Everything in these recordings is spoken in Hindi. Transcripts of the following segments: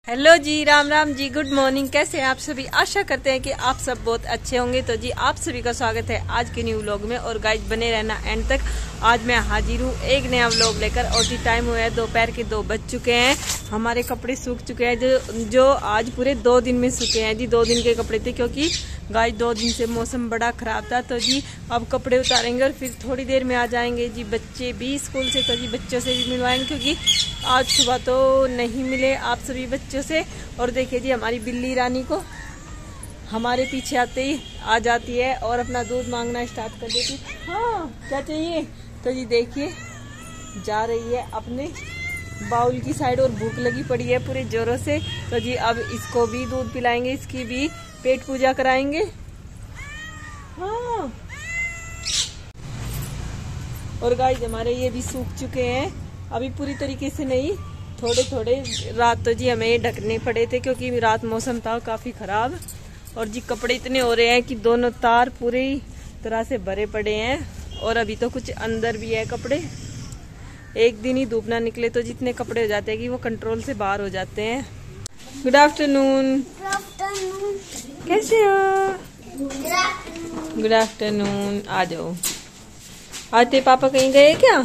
हेलो जी, राम राम जी, गुड मॉर्निंग। कैसे हैं आप सभी? आशा करते हैं कि आप सब बहुत अच्छे होंगे। तो जी आप सभी का स्वागत है आज के न्यू व्लॉग में और गाइस बने रहना एंड तक। आज मैं हाजिर हूँ एक नया व्लॉग लेकर और जी टाइम हुआ है दोपहर के 2 बज चुके हैं। हमारे कपड़े सूख चुके हैं जो आज पूरे 2 दिन में सूखे हैं जी। 2 दिन के कपड़े थे क्योंकि गाइस 2 दिन से मौसम बड़ा खराब था। तो जी अब कपड़े उतारेंगे और फिर थोड़ी देर में आ जाएंगे जी बच्चे भी स्कूल से। तो जी बच्चों से भी मिलवाएंगे क्योंकि आज सुबह तो नहीं मिले आप सभी बच्चों से। और देखिए जी हमारी बिल्ली रानी को हमारे पीछे आते ही आ जाती है और अपना दूध मांगना स्टार्ट कर देती। हाँ क्या चाहिए? तो जी देखिए जा रही है अपने बाउल की साइड और भूख लगी पड़ी है पूरे जोरों से। तो जी अब इसको भी दूध पिलाएंगे, इसकी भी पेट पूजा कराएंगे। हाँ और गाइस हमारे ये भी सूख चुके हैं, अभी पूरी तरीके से नहीं, थोड़े थोड़े। रात तो जी हमें ढकने पड़े थे क्योंकि रात मौसम था काफी खराब। और जी कपड़े इतने हो रहे हैं कि दोनों तार पूरी तरह से भरे पड़े हैं और अभी तो कुछ अंदर भी है कपड़े। एक दिन ही धूप ना निकले तो जितने कपड़े हो जाते हैं कि वो कंट्रोल से बाहर हो जाते हैं। गुड आफ्टरनून, कैसे हो? गुड आफ्टरनून, आ जाओ। आज तेरे पापा कहीं गए क्या?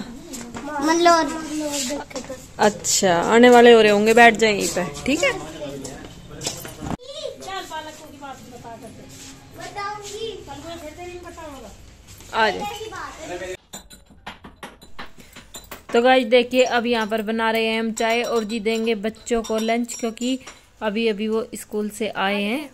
अच्छा आने वाले हो रहे होंगे, बैठ जाए यहीं पे, ठीक है? आ जाओ। तो गाइस देखिए अब यहाँ पर बना रहे हैं हम चाय और जी देंगे बच्चों को लंच क्योंकि अभी अभी वो स्कूल से आए हैं।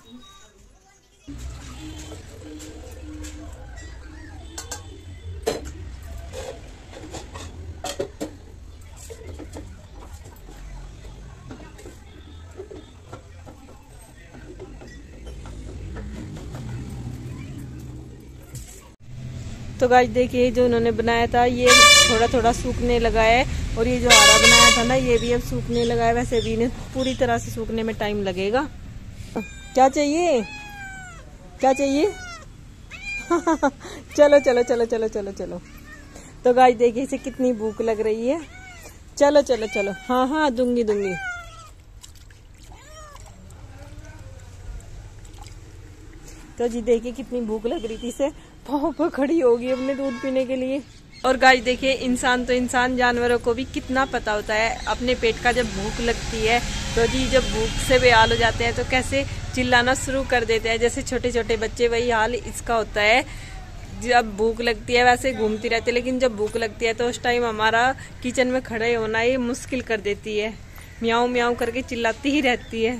तो गाइस देखिए जो उन्होंने बनाया था ये थोड़ा थोड़ा सूखने लगा है और ये जो हरा बनाया था ना ये भी अब सूखने लगा है। वैसे भी इन्हें पूरी तरह से सूखने में टाइम लगेगा। क्या चाहिए? क्या चाहिए? चलो चलो चलो चलो चलो चलो। तो गाइस देखिए इसे कितनी भूख लग रही है। चलो चलो चलो, हाँ हाँ दूंगी दूंगी। तो जी देखिए कितनी भूख लग रही थी, इसे पाँव पर खड़ी होगी अपने दूध पीने के लिए। और गाइस देखिए इंसान तो इंसान, जानवरों को भी कितना पता होता है अपने पेट का जब भूख लगती है। तो जी जब भूख से बेहाल हो जाते हैं तो कैसे चिल्लाना शुरू कर देते हैं, जैसे छोटे छोटे बच्चे, वही हाल इसका होता है। जब भूख लगती है वैसे घूमती रहती है, लेकिन जब भूख लगती है तो उस टाइम हमारा किचन में खड़े होना ये मुश्किल कर देती है। म्याऊं म्याऊं करके चिल्लाती ही रहती है।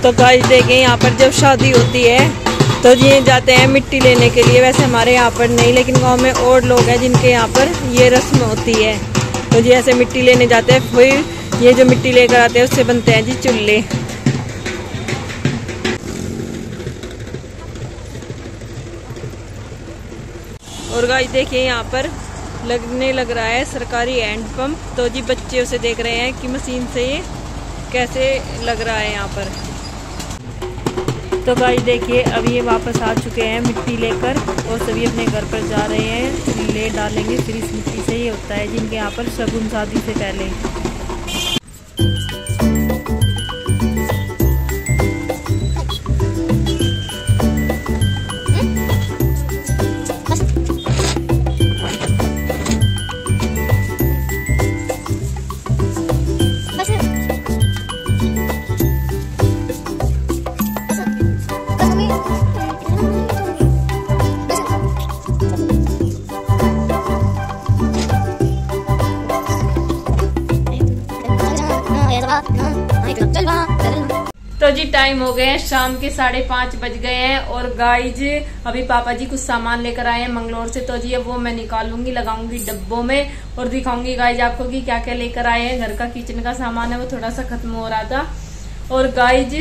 तो गाइस देखिए यहाँ पर जब शादी होती है तो ये जाते हैं मिट्टी लेने के लिए। वैसे हमारे यहाँ पर नहीं, लेकिन गांव में और लोग हैं जिनके यहाँ पर ये रस्म होती है। तो जी ऐसे मिट्टी लेने जाते हैं, फिर ये जो मिट्टी लेकर आते हैं उससे बनते हैं जी चूल्हे। और गाइस देखिए यहाँ पर लगने लग रहा है सरकारी हैंडपंप। तो जी बच्चे उसे देख रहे हैं कि मशीन से ये कैसे लग रहा है यहाँ पर। तो गाइस देखिए अब ये वापस आ चुके हैं मिट्टी लेकर और सभी अपने घर पर जा रहे हैं, ले डालेंगे। फिर इस मिट्टी से ये होता है जिनके यहाँ पर शगुन शादी से पहले। तो जी टाइम हो गए हैं शाम के 5:30 बज गए हैं और गाइज अभी पापा जी कुछ सामान लेकर आए हैं मंगलौर से। तो जी अब वो मैं निकालूंगी, लगाऊंगी डब्बों में और दिखाऊंगी गाइज आपको कि क्या क्या लेकर आए हैं। घर का किचन का सामान है वो थोड़ा सा खत्म हो रहा था। और गाइज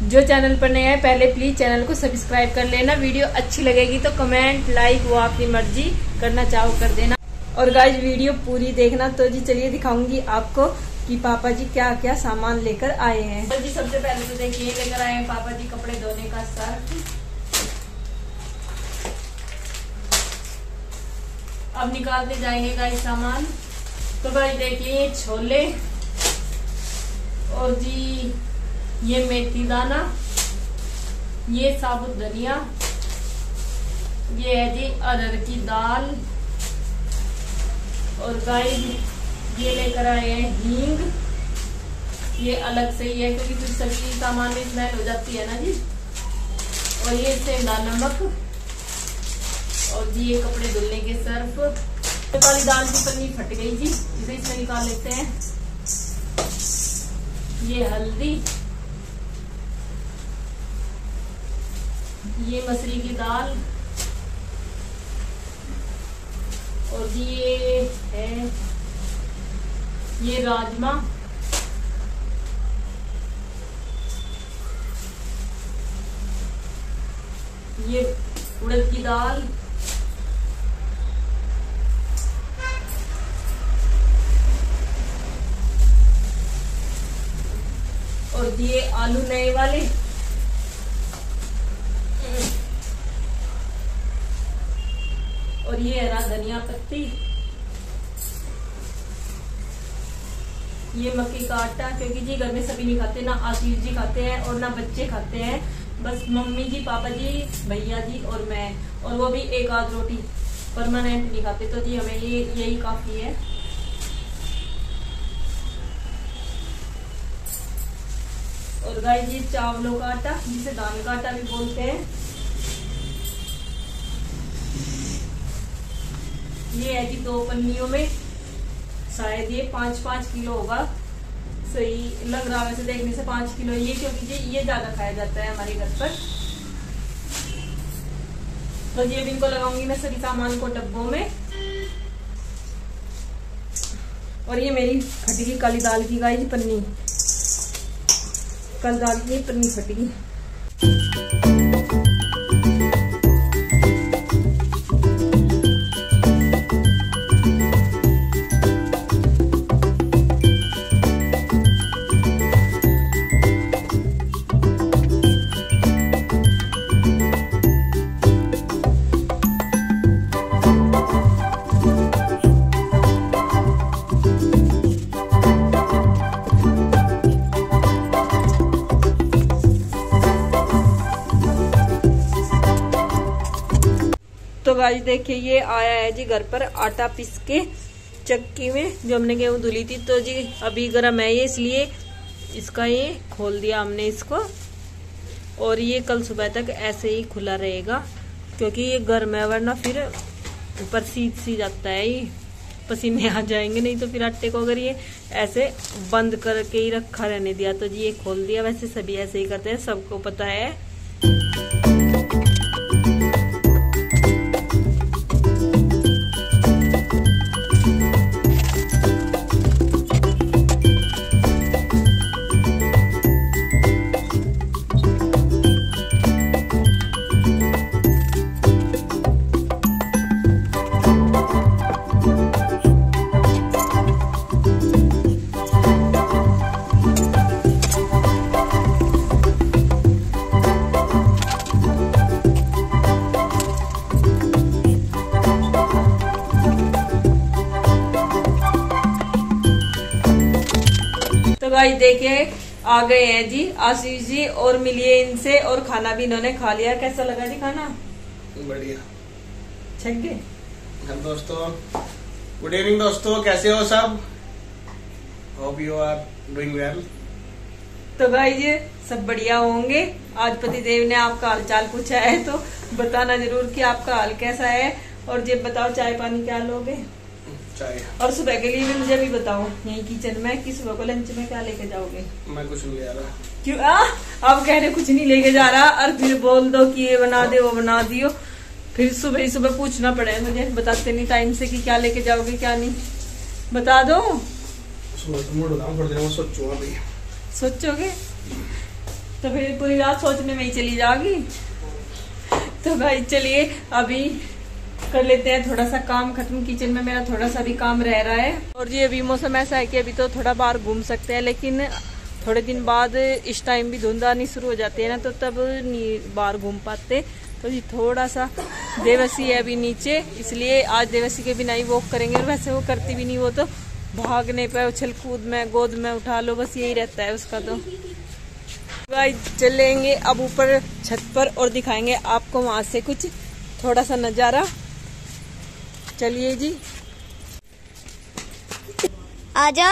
जो चैनल पर नए हैं पहले प्लीज चैनल को सब्सक्राइब कर लेना। वीडियो अच्छी लगेगी तो कमेंट लाइक वो आपकी मर्जी, करना चाहो कर देना। और गाइज वीडियो पूरी देखना। तो जी चलिए दिखाऊंगी आपको कि पापा जी क्या क्या सामान लेकर आए हैं। तो जी सबसे पहले तो देखिए लेकर आए हैं पापा जी कपड़े धोने का सर्फ। अब निकालते जाएंगे गाइस सामान। तो गाइस देखिए छोले और जी ये मेथी दाना, ये साबुत धनिया, ये है जी अरहर की दाल, और गाइस ये लेकर आए हैं हींग। ये अलग से ही है क्योंकि फिर सब्जी सामान में स्मेल हो जाती है ना जी। और ये सेंधा नमक, और जी ये कपड़े धुलने के सर्फ। तो काली दाल की पन्नी फट गई जी, इसे इसमें निकाल लेते हैं। ये हल्दी, ये मसूरी की दाल, और ये है ये राजमा, ये उड़द की दाल, और ये आलू नए वाले, और ये हरा धनिया पत्ती, ये मक्की का आटा, क्योंकि जी घर में सभी नहीं खाते, ना आशीष जी खाते हैं और ना बच्चे खाते हैं, बस मम्मी जी, पापा जी, भैया जी और मैं, और वो भी एक आध रोटी, परमानेंट नहीं खाते, तो जी हमें ये यही काफी है। और गाइस ये चावलों का आटा, जिसे दाल का आटा भी बोलते हैं। ये है जी 2 पन्नियों में, शायद ये 5-5 किलो होगा, सही लग रहा वैसे देखने से 5 किलो ये, क्योंकि ये ज्यादा खाया जाता है हमारे घर पर। तो ये भी इनको लगाऊंगी मैं सभी सामान को डब्बों में। और ये मेरी फटी गई काली दाल की गाइस पन्नी, कल दाल की पन्नी फट गई। तो गाइस देखिए ये आया है जी घर पर आटा पीस के चक्की में, जो हमने गेहूं धुली थी, तो जी अभी गर्म है ये, इसलिए इसका ये खोल दिया हमने इसको। और ये कल सुबह तक ऐसे ही खुला रहेगा, क्योंकि ये गर्म है, वरना फिर ऊपर सी जाता है, ये पसीने आ जाएंगे। नहीं तो फिर आटे को अगर ये ऐसे बंद करके ही रखा रहने दिया तो जी ये खोल दिया। वैसे सभी ऐसे ही करते हैं, सबको पता है। तो गाइस देखिए आ गए हैं जी आशीष जी, और मिलिए इनसे, और खाना भी इन्होंने खा लिया। कैसा लगा जी खाना? बढ़िया, छक गए। हम दोस्तों गुड इवनिंग दोस्तों, कैसे हो सब? Hope you are doing well. तो गाइस ये सब बढ़िया होंगे। आज पतिदेव ने आपका हाल चाल पूछा है तो बताना जरूर कि आपका हाल कैसा है। और जब बताओ चाय पानी क्या लोगे? चाय। और सुबह के लिए भी मुझे भी बताओ यही किचन में कि सुबह को लंच में क्या लेके जाओगे? मैं कुछ नहीं ले रहा। क्यों? आप कह रहे कुछ नहीं लेके जा रहा, और फिर बोल दो कि ये बना दे वो बना दियो, फिर सुबह ही सुबह पूछना पड़े मुझे, बताते नहीं टाइम से कि क्या लेके जाओगे क्या नहीं। बता दो। सोचोगे तो फिर पूरी रात सोचने में ही चली जाओगी। तो भाई चलिए अभी कर लेते हैं थोड़ा सा काम खत्म। किचन में मेरा थोड़ा सा भी काम रह रहा है। और जी अभी मौसम ऐसा है कि अभी तो थोड़ा बाहर घूम सकते हैं, लेकिन थोड़े दिन बाद इस टाइम भी धुंध आनी शुरू हो जाती है ना, तो तब नहीं बाहर घूम पाते। तो जी थोड़ा सा देवसी है अभी नीचे, इसलिए आज देवसी के बिना ही वॉक करेंगे। और वैसे वो करती भी नहीं, वो तो भागने पे, उछल कूद में, गोद में उठा लो, बस यही रहता है उसका। तो गाइस चलेंगे अब ऊपर छत पर और दिखाएंगे आपको वहां से कुछ थोड़ा सा नजारा। चलिए जी, आजा।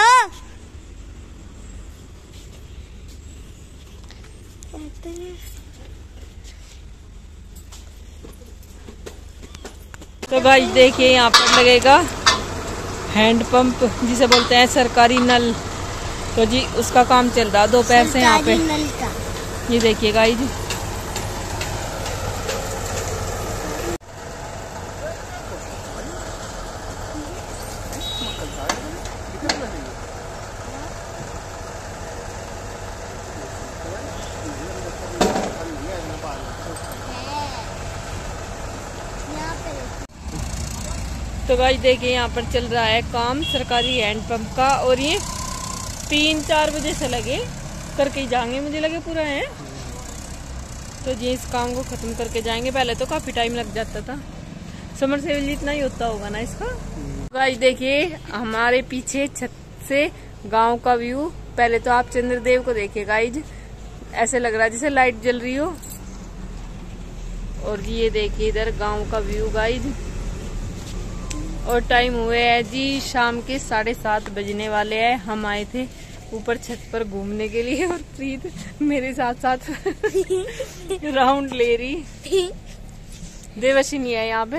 तो गाइस देखिए यहाँ पर लगेगा हैंडपंप जिसे बोलते हैं सरकारी नल। तो जी उसका काम चल रहा दोपहर से यहाँ पे। ये देखिए गाइस, तो गाइस देखिए यहाँ पर चल रहा है काम सरकारी हैंडपंप का और ये 3-4 बजे से लगे करके ही जाएंगे, मुझे लगे पूरा है। तो जी इस काम को खत्म करके जाएंगे। पहले तो काफी टाइम लग जाता था, समर सेवल इतना ही होता होगा ना इसका। गाइस देखिए हमारे पीछे छत से गांव का व्यू। पहले तो आप चंद्रदेव को देखिए गाइस, ऐसे लग रहा है जैसे लाइट जल रही हो। और जी ये देखिए इधर गांव का व्यू गाइस। और टाइम हुए है जी शाम के 7:30 बजने वाले हैं। हम आए थे ऊपर छत पर घूमने के लिए और प्रीत मेरे साथ साथ राउंड ले रही। देवसी नहीं है यहाँ पे,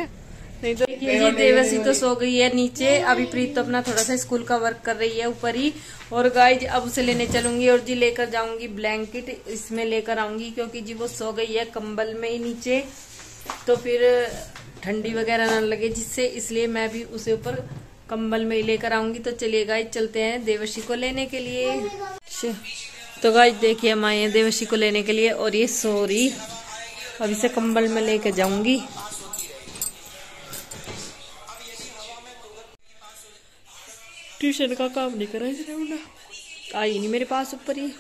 नहीं तो ये जी देवसी तो सो गई है नीचे। अभी प्रीत तो अपना थोड़ा सा स्कूल का वर्क कर रही है ऊपर ही। और गाइज अब उसे लेने चलूंगी और जी लेकर जाऊंगी ब्लैंकेट, इसमें लेकर आऊंगी क्योंकि जी वो सो गई है कंबल में ही नीचे, तो फिर ठंडी वगैरह ना लगे जिससे, इसलिए मैं भी उसे ऊपर कंबल में ही लेकर आऊंगी। तो चलिए गाइज चलते हैं देवशी को लेने के लिए। तो गाइज देखिए हम आए हैं देवशी को लेने के लिए और ये सॉरी अब इसे कंबल में लेकर जाऊंगी। ट्यूशन का काम नहीं करा इसने, उल्टा आई नहीं मेरे पास ऊपर ही।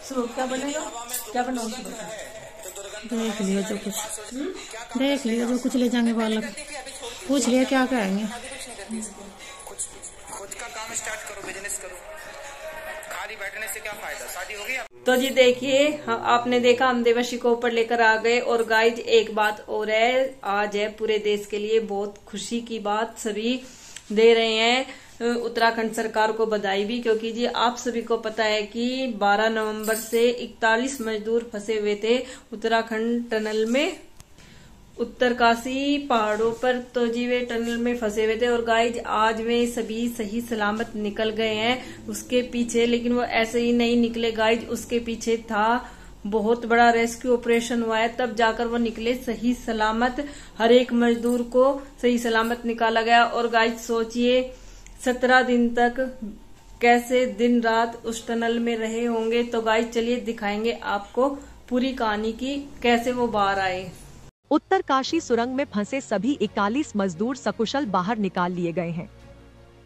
क्या बनेगा, क्या बनाऊंगी? देख लियो जो कुछ, देख लियो जो कुछ ले जाएंगे बालक, पूछ लिया क्या कहेंगे। खुद का काम स्टार्ट करो, बिजनेस करो, खाली बैठने से क्या फायदा, शादी होगी। तो जी देखिए आपने देखा हम देवशी को ऊपर लेकर आ गए। और गाइज एक बात और है, आज है पूरे देश के लिए बहुत खुशी की बात, सभी दे रहे हैं उत्तराखंड सरकार को बधाई भी, क्योंकि जी आप सभी को पता है कि 12 नवंबर से 41 मजदूर फंसे हुए थे उत्तराखंड टनल में, उत्तरकाशी पहाड़ों पर। तो जी वे टनल में फंसे हुए थे और गाइज आज वे सभी सही सलामत निकल गए हैं उसके पीछे। लेकिन वो ऐसे ही नहीं निकले गाइज, उसके पीछे था बहुत बड़ा रेस्क्यू ऑपरेशन हुआ है, तब जाकर वो निकले सही सलामत। हर एक मजदूर को सही सलामत निकाला गया। और गाइज सोचिए 17 दिन तक कैसे दिन रात उस टनल में रहे होंगे। तो गाइज चलिए दिखाएंगे आपको पूरी कहानी की कैसे वो बाहर आए। उत्तरकाशी सुरंग में फंसे सभी 41 मजदूर सकुशल बाहर निकाल लिए गए हैं।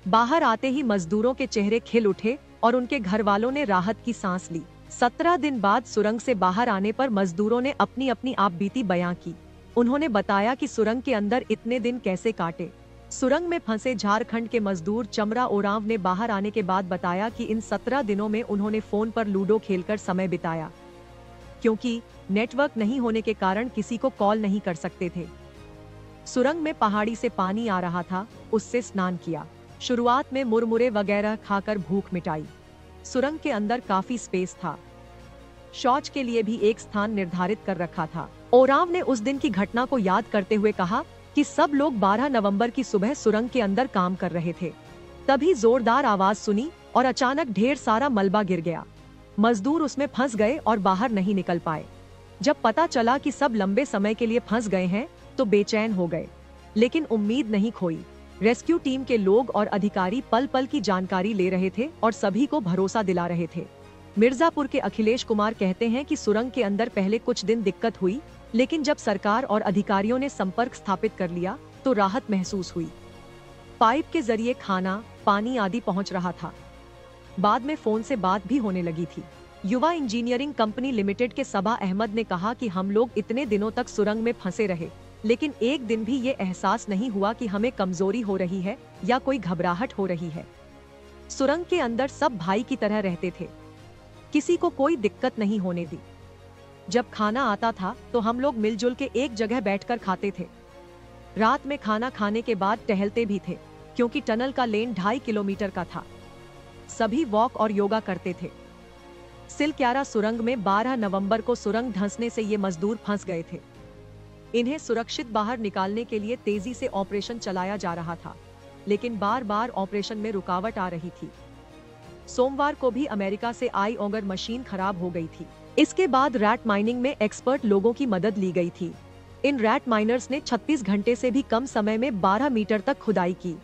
बाहर आते ही मजदूरों के चेहरे खिल उठे और उनके घर वालों ने राहत की सांस ली। 17 दिन बाद सुरंग से बाहर आने पर मजदूरों ने अपनी अपनी आपबीती बयां की। उन्होंने बताया कि सुरंग के अंदर इतने दिन कैसे काटे। सुरंग में फंसे झारखंड के मजदूर चमरा ओरांव ने बाहर आने के बाद बताया कि इन 17 दिनों में उन्होंने फोन पर लूडो खेलकर समय बिताया, क्योंकि नेटवर्क नहीं होने के कारण किसी को कॉल नहीं कर सकते थे। सुरंग में पहाड़ी से पानी आ रहा था, उससे स्नान किया। शुरुआत में मुरमुरे वगैरह खाकर भूख मिटाई। सुरंग के अंदर काफी स्पेस था, शौच के लिए भी एक स्थान निर्धारित कर रखा था। ओरांव ने उस दिन की घटना को याद करते हुए कहा कि सब लोग 12 नवंबर की सुबह सुरंग के अंदर काम कर रहे थे, तभी जोरदार आवाज सुनी और अचानक ढेर सारा मलबा गिर गया। मजदूर उसमें फंस गए और बाहर नहीं निकल पाए। जब पता चला कि सब लंबे समय के लिए फंस गए हैं तो बेचैन हो गए, लेकिन उम्मीद नहीं खोई। रेस्क्यू टीम के लोग और अधिकारी पल पल की जानकारी ले रहे थे और सभी को भरोसा दिला रहे थे। मिर्जापुर के अखिलेश कुमार कहते हैं कि सुरंग के अंदर पहले कुछ दिन दिक्कत हुई, लेकिन जब सरकार और अधिकारियों ने संपर्क स्थापित कर लिया तो राहत महसूस हुई। पाइप के जरिए खाना, पानी आदि पहुंच रहा था। बाद में फोन से बात भी होने लगी थी। युवा इंजीनियरिंग कंपनी लिमिटेड के सबा अहमद ने कहा कि हम लोग इतने दिनों तक सुरंग में फंसे रहे, लेकिन एक दिन भी ये एहसास नहीं हुआ कि हमें कमजोरी हो रही है या कोई घबराहट हो रही है। सुरंग के अंदर सब भाई की तरह रहते थे, किसी को कोई दिक्कत नहीं होने दी। जब खाना आता था तो हम लोग मिलजुल के एक जगह बैठकर खाते थे। रात में खाना खाने के बाद टहलते भी थे, क्योंकि टनल का लेन 2.5 किलोमीटर का था। सभी वॉक और योगा करते थे। सिलक्यारा सुरंग में 12 नवंबर को सुरंग धंसने से ये मजदूर फंस गए थे। इन्हें सुरक्षित बाहर निकालने के लिए तेजी से ऑपरेशन चलाया जा रहा था, लेकिन बार बार ऑपरेशन में रुकावट आ रही थी। सोमवार को भी अमेरिका से आई ऑगर मशीन खराब हो गई थी। इसके बाद रैट माइनिंग में एक्सपर्ट लोगों की मदद ली गई थी। इन रैट माइनर्स ने 36 घंटे से भी कम समय में 12 मीटर तक खुदाई की।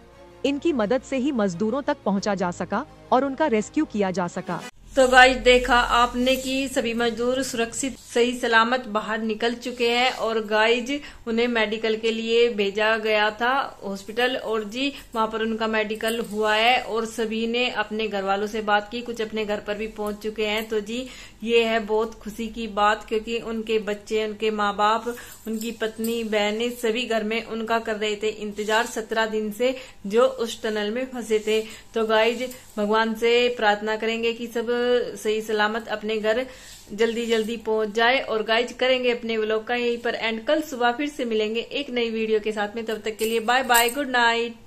इनकी मदद से ही मजदूरों तक पहुंचा जा सका और उनका रेस्क्यू किया जा सका। तो गाइस देखा आपने कि सभी मजदूर सुरक्षित सही सलामत बाहर निकल चुके हैं और गाइस उन्हें मेडिकल के लिए भेजा गया था हॉस्पिटल, और जी वहां पर उनका मेडिकल हुआ है और सभी ने अपने घर वालों से बात की, कुछ अपने घर पर भी पहुंच चुके हैं। तो जी ये है बहुत खुशी की बात, क्योंकि उनके बच्चे, उनके माँ बाप, उनकी पत्नी, बहनें सभी घर में उनका कर रहे थे इंतजार 17 दिन से, जो उस टनल में फंसे थे। तो गाइस भगवान से प्रार्थना करेंगे कि सब सही सलामत अपने घर जल्दी जल्दी पहुंच जाए। और गाइज करेंगे अपने व्लॉग का यहीं पर एंड। कल सुबह फिर से मिलेंगे एक नई वीडियो के साथ में, तब तक के लिए बाय बाय, गुड नाइट।